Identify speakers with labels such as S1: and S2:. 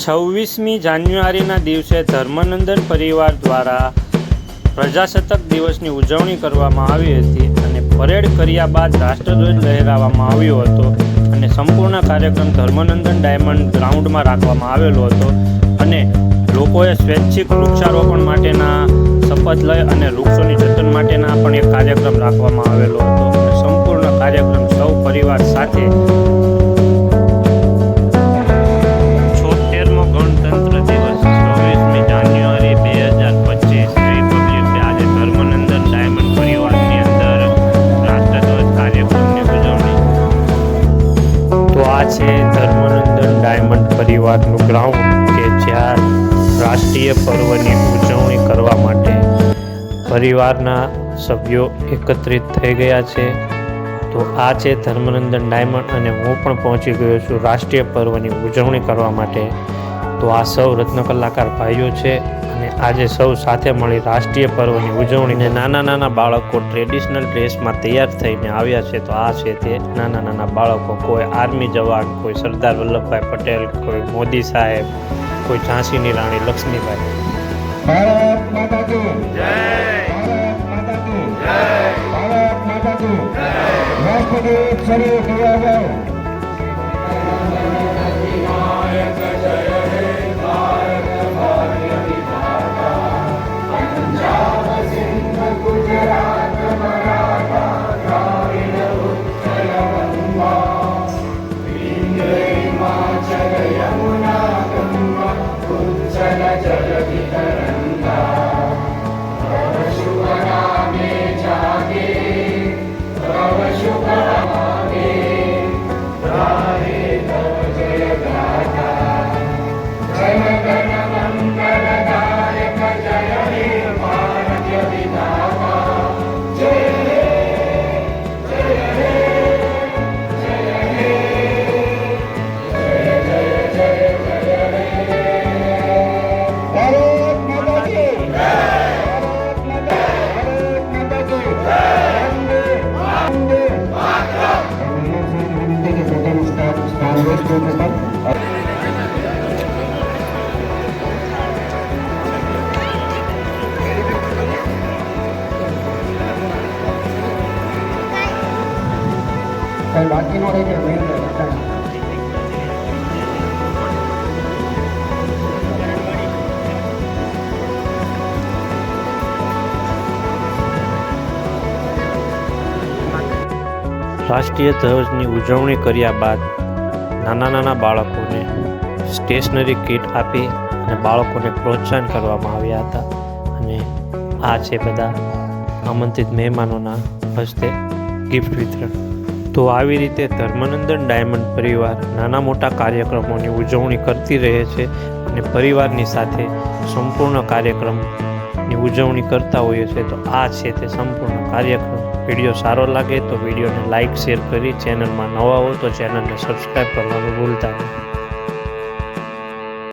S1: 26મી જાન્યુઆરીના દિવસે ધર્મનંદન પરિવાર દ્વારા પ્રજાસત્તાક દિવસની ઉજવણી કરવામાં આવી હતી અને પરેડ કર્યા બાદ રાષ્ટ્રધ્વજ લહેરાવવામાં આવ્યો હતો અને સંપૂર્ણ કાર્યક્રમ ધર્મનંદન ડાયમંડ ગ્રાઉન્ડમાં રાખવામાં આવેલો હતો અને લોકોએ સ્વૈચ્છિક વૃક્ષારોપણ માટેના શપથ લઈ અને વૃક્ષોની જતન માટેના પણ એક કાર્યક્રમ રાખવામાં આવેલો હતો અને સંપૂર્ણ કાર્યક્રમ સૌ પરિવાર સાથે 76મો ગણતંત્ર દિવસ 26મી જાન્યુઆરી 2025 રિપબ્લિક ડે આજે ધર્મનંદન ડાયમંડ પરિવારની અંદર રાષ્ટ્રધ્વજ કાર્યક્રમની ઉજવણી। તો આ છે ધર્મનંદન ડાયમંડ પરિવારનું ગ્રાઉન્ડ કે જ્યાં રાષ્ટ્રીય પર્વની ઉજવણી કરવા માટે પરિવારના સભ્યો એકત્રિત થઈ ગયા છે। તો આ છે ધર્મનંદન ડાયમંડ અને હું પણ પહોંચી ગયો છું રાષ્ટ્રીય પર્વની ઉજવણી કરવા માટે। તો આ સૌ રત્ન કલાકાર ભાઈઓ છે અને આજે સૌ સાથે મળી રાષ્ટ્રીય પર્વની ઉજવણીને નાના બાળકો ટ્રેડિશનલ ડ્રેસમાં તૈયાર થઈને આવ્યા છે। તો આ છે તે નાના બાળકો, કોઈ આર્મી જવાન, કોઈ સરદાર વલ્લભભાઈ પટેલ, કોઈ મોદી સાહેબ, કોઈ ઝાંસીની રાણી લક્ષ્મીબાઈ।
S2: ભારત માતા કી જય, ભારત માતા કી જય, ભારત માતા કી જય। રાષ્ટ્રગીત શરૂ किया जाए। बाकी नो रही
S1: રાષ્ટ્રીય ધ્વજની ઉજવણી કર્યા બાદ નાના બાળકોને સ્ટેશનરી કીટ આપી અને બાળકોને પ્રોત્સાહન કરવામાં આવ્યા હતા અને આ છે બધા આમંત્રિત મહેમાનોના હસ્તે ગિફ્ટ વિતરણ। તો આવી રીતે ધર્મનંદન ડાયમંડ પરિવાર નાના મોટા કાર્યક્રમોની ઉજવણી કરતી રહે છે અને પરિવારની સાથે સંપૂર્ણ કાર્યક્રમની ઉજવણી કરતા હોઈએ છીએ। તો આ છે તે સંપૂર્ણ કાર્યક્રમ। વિડીયો સારો લાગે તો વિડીયોને લાઇક શેર કરી ચેનલમાં નવા હો તો ચેનલને સબસ્ક્રાઈબ કરવાનું ભૂલતા નહીં।